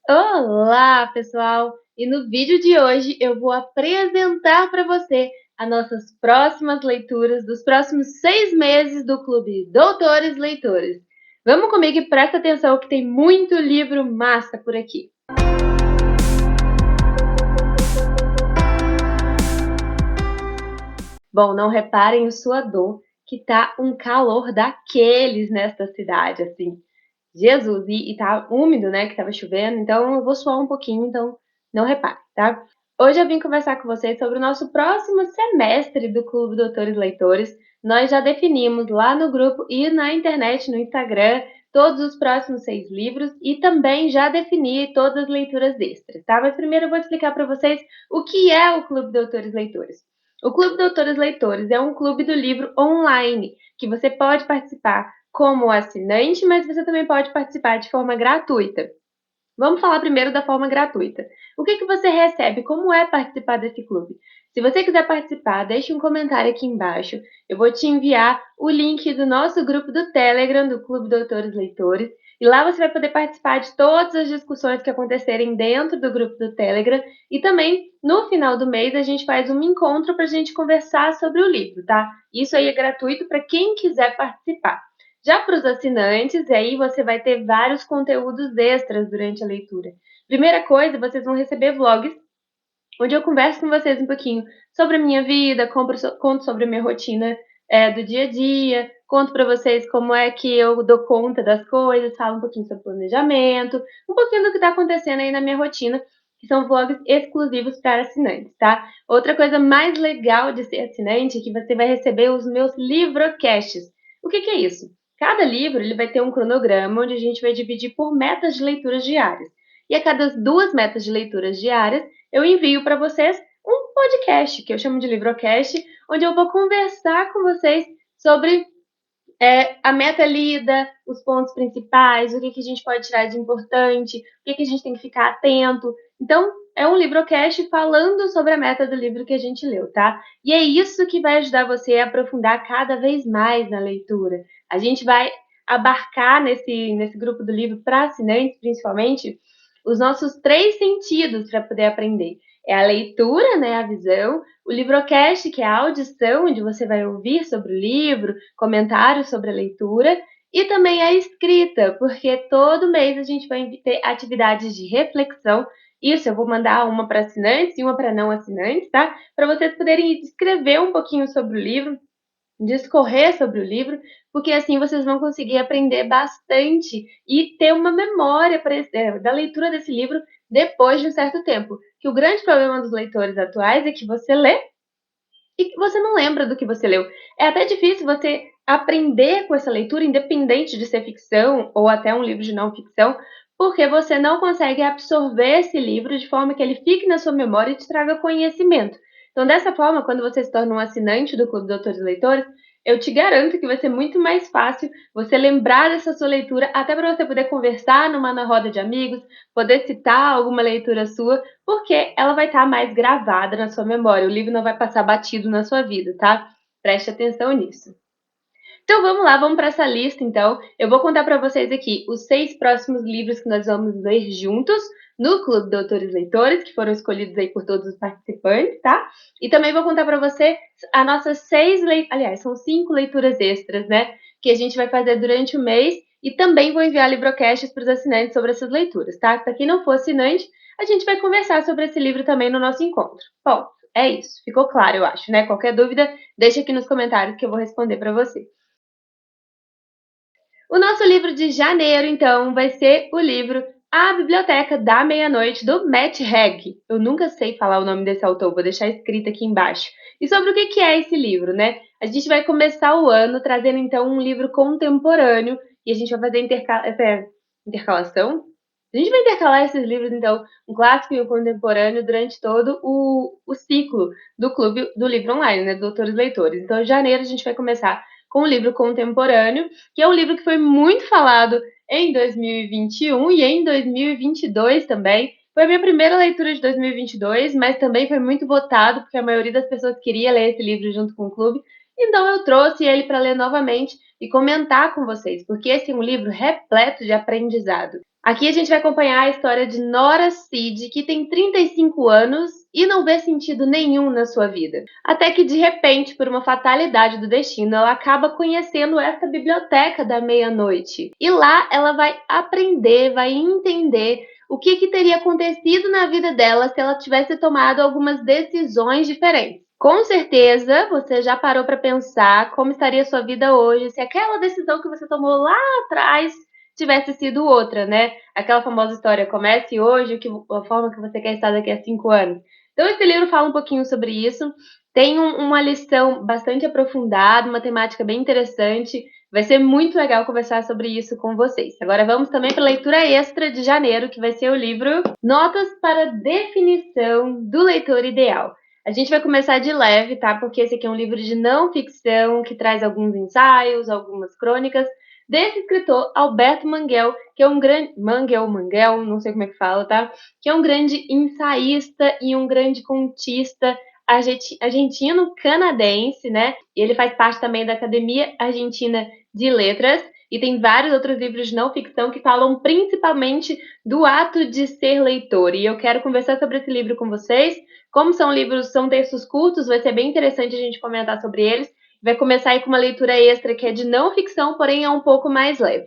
Olá, pessoal! E no vídeo de hoje eu vou apresentar para você as nossas próximas leituras dos próximos 6 meses do Clube Doutores Leitores. Vamos comigo e presta atenção que tem muito livro massa por aqui. Bom, não reparem o suador, que tá um calor daqueles nesta cidade, assim. Jesus, e tá úmido, né, que tava chovendo, então eu vou suar um pouquinho, então não repare, tá? Hoje eu vim conversar com vocês sobre o nosso próximo semestre do Clube Doutores Leitores. Nós já definimos lá no grupo e na internet, no Instagram, todos os próximos 6 livros e também já defini todas as leituras extras, tá? Mas primeiro eu vou explicar para vocês o que é o Clube Doutores Leitores. O Clube Doutores Leitores é um clube do livro online que você pode participar como assinante, mas você também pode participar de forma gratuita. Vamos falar primeiro da forma gratuita. O que você recebe? Como é participar desse clube? Se você quiser participar, deixe um comentário aqui embaixo. Eu vou te enviar o link do nosso grupo do Telegram, do Clube Doutores Leitores. E lá você vai poder participar de todas as discussões que acontecerem dentro do grupo do Telegram. E também, no final do mês, a gente faz um encontro para a gente conversar sobre o livro, tá? Isso aí é gratuito para quem quiser participar. Já para os assinantes, aí você vai ter vários conteúdos extras durante a leitura. Primeira coisa, vocês vão receber vlogs, onde eu converso com vocês um pouquinho sobre a minha vida, conto sobre a minha rotina do dia a dia, conto para vocês como é que eu dou conta das coisas, falo um pouquinho sobre planejamento, um pouquinho do que está acontecendo aí na minha rotina, que são vlogs exclusivos para assinantes, tá? Outra coisa mais legal de ser assinante é que você vai receber os meus livrocasts. O que é isso? Cada livro ele vai ter um cronograma onde a gente vai dividir por metas de leituras diárias. E a cada 2 metas de leituras diárias, eu envio para vocês um podcast, que eu chamo de Livrocast, onde eu vou conversar com vocês sobre a meta lida, os pontos principais, o que a gente pode tirar de importante, o que a gente tem que ficar atento. Então, é um livrocast falando sobre a meta do livro que a gente leu, tá? E é isso que vai ajudar você a aprofundar cada vez mais na leitura. A gente vai abarcar nesse grupo do livro para assinantes, principalmente, os nossos 3 sentidos para poder aprender. É a leitura, né, a visão, o livrocast, que é a audição, onde você vai ouvir sobre o livro, comentários sobre a leitura, e também a escrita, porque todo mês a gente vai ter atividades de reflexão. Isso, eu vou mandar uma para assinantes e uma para não assinantes, tá? Para vocês poderem escrever um pouquinho sobre o livro, discorrer sobre o livro, porque assim vocês vão conseguir aprender bastante e ter uma memória da leitura desse livro depois de um certo tempo. Que o grande problema dos leitores atuais é que você lê e que você não lembra do que você leu. É até difícil você aprender com essa leitura, independente de ser ficção ou até um livro de não ficção, porque você não consegue absorver esse livro de forma que ele fique na sua memória e te traga conhecimento. Então, dessa forma, quando você se torna um assinante do Clube Doutores e Leitores, eu te garanto que vai ser muito mais fácil você lembrar dessa sua leitura, até para você poder conversar na roda de amigos, poder citar alguma leitura sua, porque ela vai estar mais gravada na sua memória. O livro não vai passar batido na sua vida, tá? Preste atenção nisso. Então vamos lá, vamos para essa lista então. Eu vou contar para vocês aqui os 6 próximos livros que nós vamos ler juntos no Clube Doutores Leitores, que foram escolhidos aí por todos os participantes, tá? E também vou contar para você as nossas 6 leituras, aliás, são 5 leituras extras, né? Que a gente vai fazer durante o mês e também vou enviar livrocasts para os assinantes sobre essas leituras, tá? Para quem não for assinante, a gente vai conversar sobre esse livro também no nosso encontro. Bom, é isso. Ficou claro, eu acho, né? Qualquer dúvida, deixa aqui nos comentários que eu vou responder para você. O nosso livro de janeiro, então, vai ser o livro A Biblioteca da Meia-Noite, do Matt Haig. Eu nunca sei falar o nome desse autor, vou deixar escrito aqui embaixo. E sobre o que é esse livro, né? A gente vai começar o ano trazendo, então, um livro contemporâneo e a gente vai fazer intercalação. A gente vai intercalar esses livros, então, um clássico e um contemporâneo durante todo o ciclo do Clube do Livro Online, né, do Doutores Leitores. Então, em janeiro a gente vai começar com o livro contemporâneo, que é um livro que foi muito falado em 2021 e em 2022 também. Foi a minha primeira leitura de 2022, mas também foi muito votado, porque a maioria das pessoas queria ler esse livro junto com o clube. Então eu trouxe ele para ler novamente e comentar com vocês, porque esse é um livro repleto de aprendizado. Aqui a gente vai acompanhar a história de Nora Cid, que tem 35 anos e não vê sentido nenhum na sua vida. Até que, de repente, por uma fatalidade do destino, ela acaba conhecendo essa biblioteca da meia-noite. E lá ela vai aprender, vai entender o que teria acontecido na vida dela se ela tivesse tomado algumas decisões diferentes. Com certeza, você já parou para pensar como estaria sua vida hoje se aquela decisão que você tomou lá atrás tivesse sido outra, né? Aquela famosa história, comece hoje a forma que você quer estar daqui a 5 anos. Então, esse livro fala um pouquinho sobre isso. Tem uma lição bastante aprofundada, uma temática bem interessante. Vai ser muito legal conversar sobre isso com vocês. Agora vamos também para a leitura extra de janeiro, que vai ser o livro Notas para Definição do Leitor Ideal. A gente vai começar de leve, tá? Porque esse aqui é um livro de não ficção que traz alguns ensaios, algumas crônicas desse escritor Alberto Manguel, que é um grande Manguel, não sei como é que fala, tá? Que é um grande ensaísta e um grande contista argentino-canadense, né? E ele faz parte também da Academia Argentina de Letras e tem vários outros livros de não ficção que falam principalmente do ato de ser leitor. E eu quero conversar sobre esse livro com vocês. Como são textos curtos, vai ser bem interessante a gente comentar sobre eles. Vai começar aí com uma leitura extra que é de não ficção, porém é um pouco mais leve.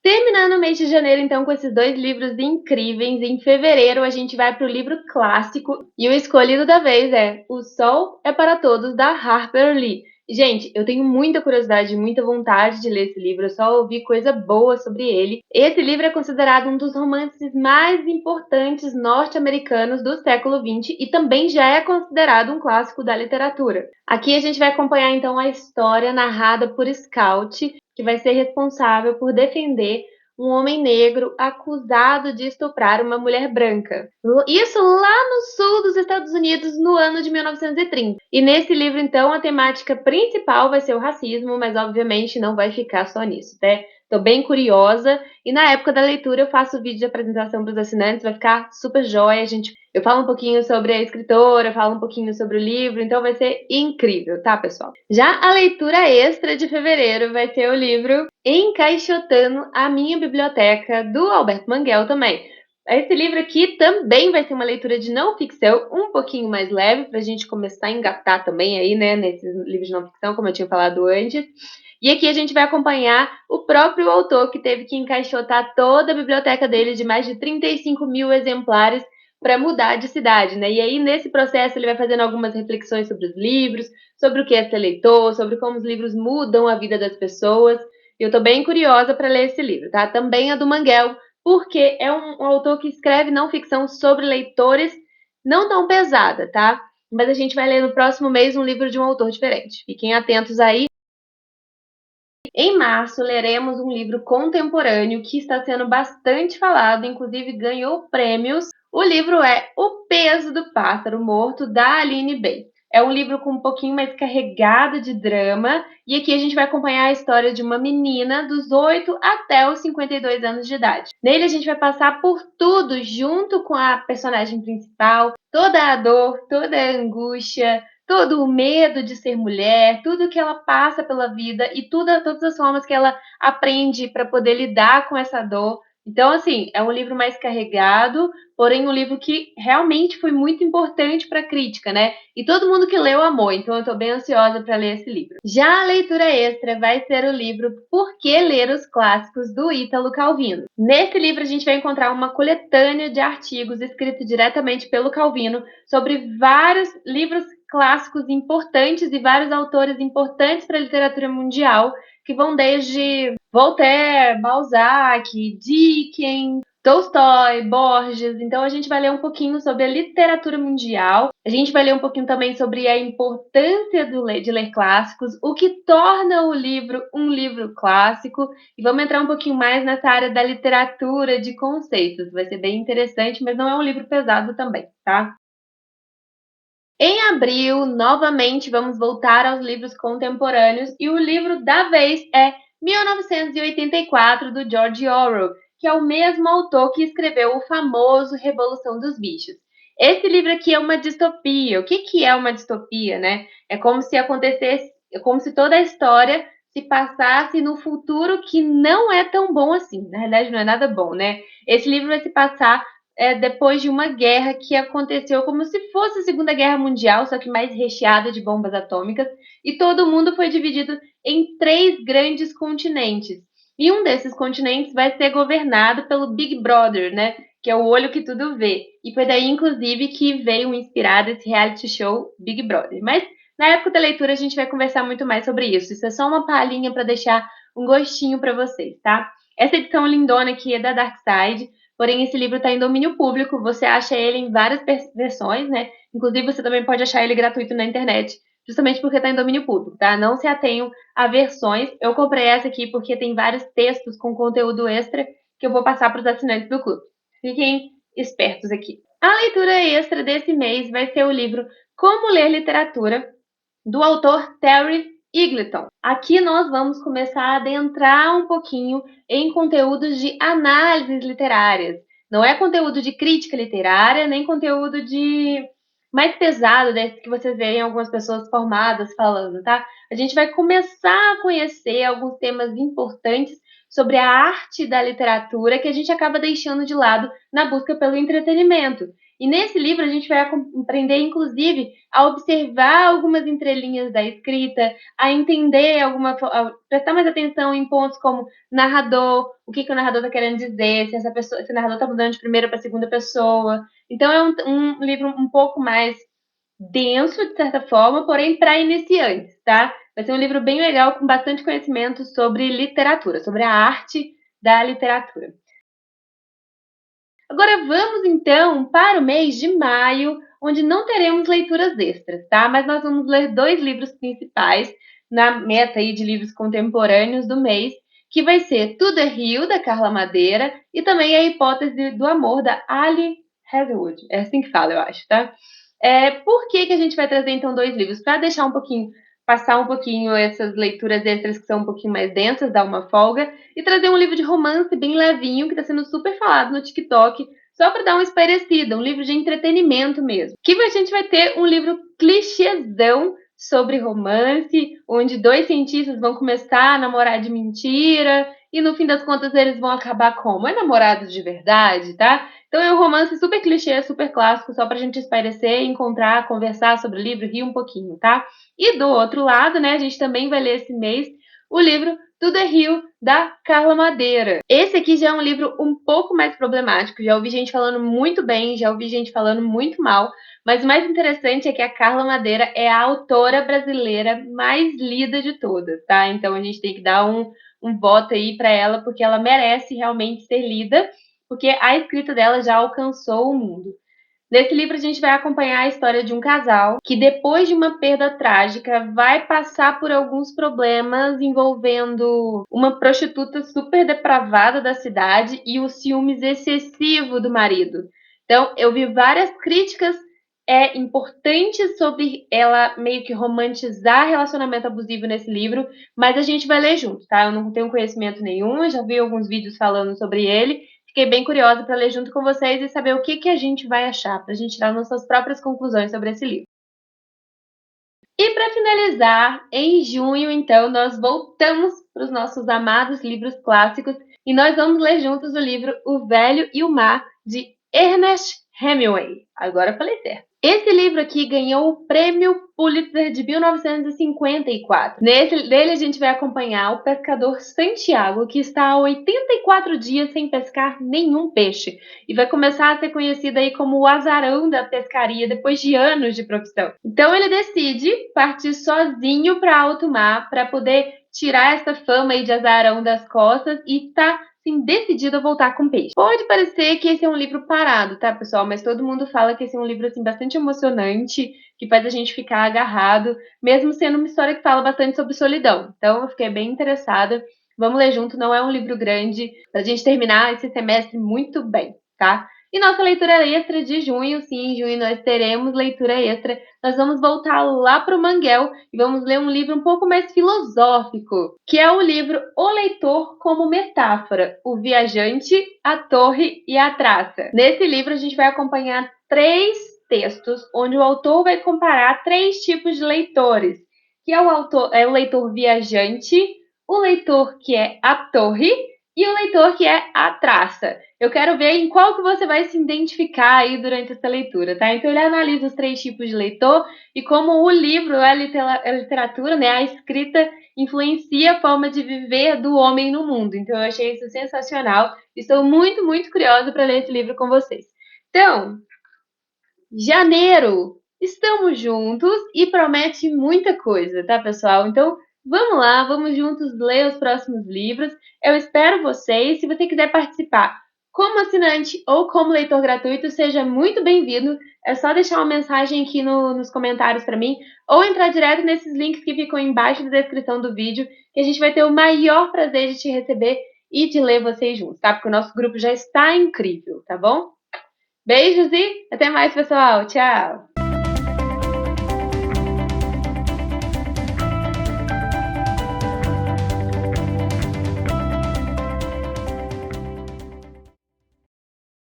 Terminando o mês de janeiro, então, com esses dois livros incríveis, em fevereiro a gente vai para o livro clássico e o escolhido da vez é O Sol é para Todos, da Harper Lee. Gente, eu tenho muita curiosidade, muita vontade de ler esse livro, eu só ouvi coisa boa sobre ele. Esse livro é considerado um dos romances mais importantes norte-americanos do século XX e também já é considerado um clássico da literatura. Aqui a gente vai acompanhar então a história narrada por Scout, que vai ser responsável por defender um homem negro acusado de estuprar uma mulher branca. Isso lá no sul dos Estados Unidos, no ano de 1930. E nesse livro, então, a temática principal vai ser o racismo, mas obviamente não vai ficar só nisso, né? Tô bem curiosa e na época da leitura eu faço vídeo de apresentação para os assinantes, vai ficar super jóia. Eu falo um pouquinho sobre a escritora, falo um pouquinho sobre o livro, então vai ser incrível, tá, pessoal? Já a leitura extra de fevereiro vai ter o livro Encaixotando a Minha Biblioteca, do Alberto Manguel também. Esse livro aqui também vai ser uma leitura de não ficção, um pouquinho mais leve, para a gente começar a engatar também aí, né, nesses livros de não ficção, como eu tinha falado antes. E aqui a gente vai acompanhar o próprio autor, que teve que encaixotar toda a biblioteca dele de mais de 35 mil exemplares para mudar de cidade, né? E aí, nesse processo, ele vai fazendo algumas reflexões sobre os livros, sobre o que é ser leitor, sobre como os livros mudam a vida das pessoas. E eu tô bem curiosa para ler esse livro, tá? Também é do Manguel, porque é um autor que escreve não ficção sobre leitores, não tão pesada, tá? Mas a gente vai ler no próximo mês um livro de um autor diferente. Fiquem atentos aí. Em março, leremos um livro contemporâneo que está sendo bastante falado, inclusive ganhou prêmios. O livro é O Peso do Pássaro Morto, da Aline Bay. É um livro com um pouquinho mais carregado de drama, e aqui a gente vai acompanhar a história de uma menina dos 8 até os 52 anos de idade. Nele a gente vai passar por tudo junto com a personagem principal, toda a dor, toda a angústia, todo o medo de ser mulher, tudo que ela passa pela vida e todas as formas que ela aprende para poder lidar com essa dor. Então, assim, é um livro mais carregado, porém um livro que realmente foi muito importante para a crítica, né? E todo mundo que leu amou, então eu estou bem ansiosa para ler esse livro. Já a leitura extra vai ser o livro Por que Ler os Clássicos, do Ítalo Calvino. Nesse livro a gente vai encontrar uma coletânea de artigos escritos diretamente pelo Calvino sobre vários livros clássicos importantes e vários autores importantes para a literatura mundial, que vão desde Voltaire, Balzac, Dickens, Tolstói, Borges. Então a gente vai ler um pouquinho sobre a literatura mundial. A gente vai ler um pouquinho também sobre a importância de ler clássicos, o que torna o livro um livro clássico. E vamos entrar um pouquinho mais nessa área da literatura, de conceitos. Vai ser bem interessante, mas não é um livro pesado também, tá? Em abril, novamente, vamos voltar aos livros contemporâneos e o livro da vez é 1984, do George Orwell, que é o mesmo autor que escreveu o famoso Revolução dos Bichos. Esse livro aqui é uma distopia. O que é uma distopia, né? É como se acontecesse, é como se toda a história se passasse no futuro que não é tão bom assim. Na realidade, não é nada bom, né? Esse livro vai se passar depois de uma guerra que aconteceu como se fosse a Segunda Guerra Mundial, só que mais recheada de bombas atômicas, e todo mundo foi dividido em 3 grandes continentes. E um desses continentes vai ser governado pelo Big Brother, né? Que é o olho que tudo vê. E foi daí, inclusive, que veio inspirado esse reality show Big Brother. Mas na época da leitura a gente vai conversar muito mais sobre isso. Isso é só uma palhinha para deixar um gostinho para vocês, tá? Essa edição lindona aqui é da Dark Side, porém esse livro está em domínio público, você acha ele em várias versões, né? Inclusive você também pode achar ele gratuito na internet, justamente porque está em domínio público, tá? Não se atenham a versões. Eu comprei essa aqui porque tem vários textos com conteúdo extra que eu vou passar para os assinantes do clube. Fiquem espertos aqui. A leitura extra desse mês vai ser o livro Como Ler Literatura, do autor Terry Eagleton. Aqui nós vamos começar a adentrar um pouquinho em conteúdos de análises literárias. Não é conteúdo de crítica literária, nem conteúdo de mais pesado, desse que vocês veem algumas pessoas formadas falando, tá? A gente vai começar a conhecer alguns temas importantes sobre a arte da literatura que a gente acaba deixando de lado na busca pelo entretenimento. E nesse livro a gente vai aprender, inclusive, a observar algumas entrelinhas da escrita, a entender a prestar mais atenção em pontos como narrador, o que o narrador está querendo dizer, se o narrador está mudando de primeira para segunda pessoa. Então é um livro um pouco mais denso, de certa forma, porém para iniciantes, tá? Vai ser um livro bem legal, com bastante conhecimento sobre literatura, sobre a arte da literatura. Agora vamos então para o mês de maio, onde não teremos leituras extras, tá? Mas nós vamos ler 2 livros principais na meta aí de livros contemporâneos do mês, que vai ser Tudo é Rio, da Carla Madeira, e também A Hipótese do Amor, da Ali Hazelwood. É assim que fala, eu acho, tá? Por que a gente vai trazer então 2 livros? Para deixar passar um pouquinho essas leituras extras que são um pouquinho mais densas, dar uma folga, e trazer um livro de romance bem levinho, que está sendo super falado no TikTok, só para dar uma espairecida, um livro de entretenimento mesmo. Que a gente vai ter um livro clichêzão sobre romance, onde 2 cientistas vão começar a namorar de mentira, e no fim das contas eles vão acabar como? É namorados de verdade, tá? Então é um romance super clichê, super clássico, só pra gente espairecer, encontrar, conversar sobre o livro, rir um pouquinho, tá? E do outro lado, né, a gente também vai ler esse mês o livro Tudo é Rio, da Carla Madeira. Esse aqui já é um livro um pouco mais problemático, já ouvi gente falando muito bem, já ouvi gente falando muito mal, mas o mais interessante é que a Carla Madeira é a autora brasileira mais lida de todas, tá? Então a gente tem que dar um voto aí para ela, porque ela merece realmente ser lida, porque a escrita dela já alcançou o mundo. Nesse livro a gente vai acompanhar a história de um casal que depois de uma perda trágica vai passar por alguns problemas envolvendo uma prostituta super depravada da cidade e o ciúmes excessivo do marido. Então eu vi várias críticas importantes sobre ela meio que romantizar relacionamento abusivo nesse livro, mas a gente vai ler junto, tá? Eu não tenho conhecimento nenhum, eu já vi alguns vídeos falando sobre ele. Fiquei bem curiosa para ler junto com vocês e saber o que a gente vai achar, para a gente tirar nossas próprias conclusões sobre esse livro. E para finalizar, em junho, então, nós voltamos para os nossos amados livros clássicos e nós vamos ler juntos o livro O Velho e o Mar, de Ernest Hemingway. Agora eu falei certo. Esse livro aqui ganhou o Prêmio Pulitzer de 1954. Nele a gente vai acompanhar o pescador Santiago, que está há 84 dias sem pescar nenhum peixe e vai começar a ser conhecido aí como o azarão da pescaria depois de anos de profissão. Então ele decide partir sozinho para alto mar para poder tirar essa fama aí de azarão das costas e tá assim, decidido a voltar com peixe. Pode parecer que esse é um livro parado, tá, pessoal? Mas todo mundo fala que esse é um livro assim bastante emocionante, que faz a gente ficar agarrado, mesmo sendo uma história que fala bastante sobre solidão. Então eu fiquei bem interessada. Vamos ler junto, não é um livro grande, pra gente terminar esse semestre muito bem, tá? E nossa leitura extra de junho, sim, em junho nós teremos leitura extra. Nós vamos voltar lá para o Manguel e vamos ler um livro um pouco mais filosófico, que é o livro O Leitor como Metáfora, o Viajante, a Torre e a Traça. Nesse livro a gente vai acompanhar 3 textos, onde o autor vai comparar 3 tipos de leitores, que é o leitor viajante, o leitor que é a torre e o leitor que é a traça. Eu quero ver em qual que você vai se identificar aí durante essa leitura, tá? Então ele analisa os três tipos de leitor e como o livro, a literatura, né, a escrita influencia a forma de viver do homem no mundo. Então eu achei isso sensacional. Estou muito, muito curiosa para ler esse livro com vocês. Então, janeiro! Estamos juntos e promete muita coisa, tá, pessoal? Então, vamos lá, vamos juntos ler os próximos livros. Eu espero vocês. Se você quiser participar como assinante ou como leitor gratuito, seja muito bem-vindo. É só deixar uma mensagem aqui nos comentários para mim ou entrar direto nesses links que ficam embaixo da descrição do vídeo, que a gente vai ter o maior prazer de te receber e de ler vocês juntos, tá? Porque o nosso grupo já está incrível, tá bom? Beijos e até mais, pessoal. Tchau!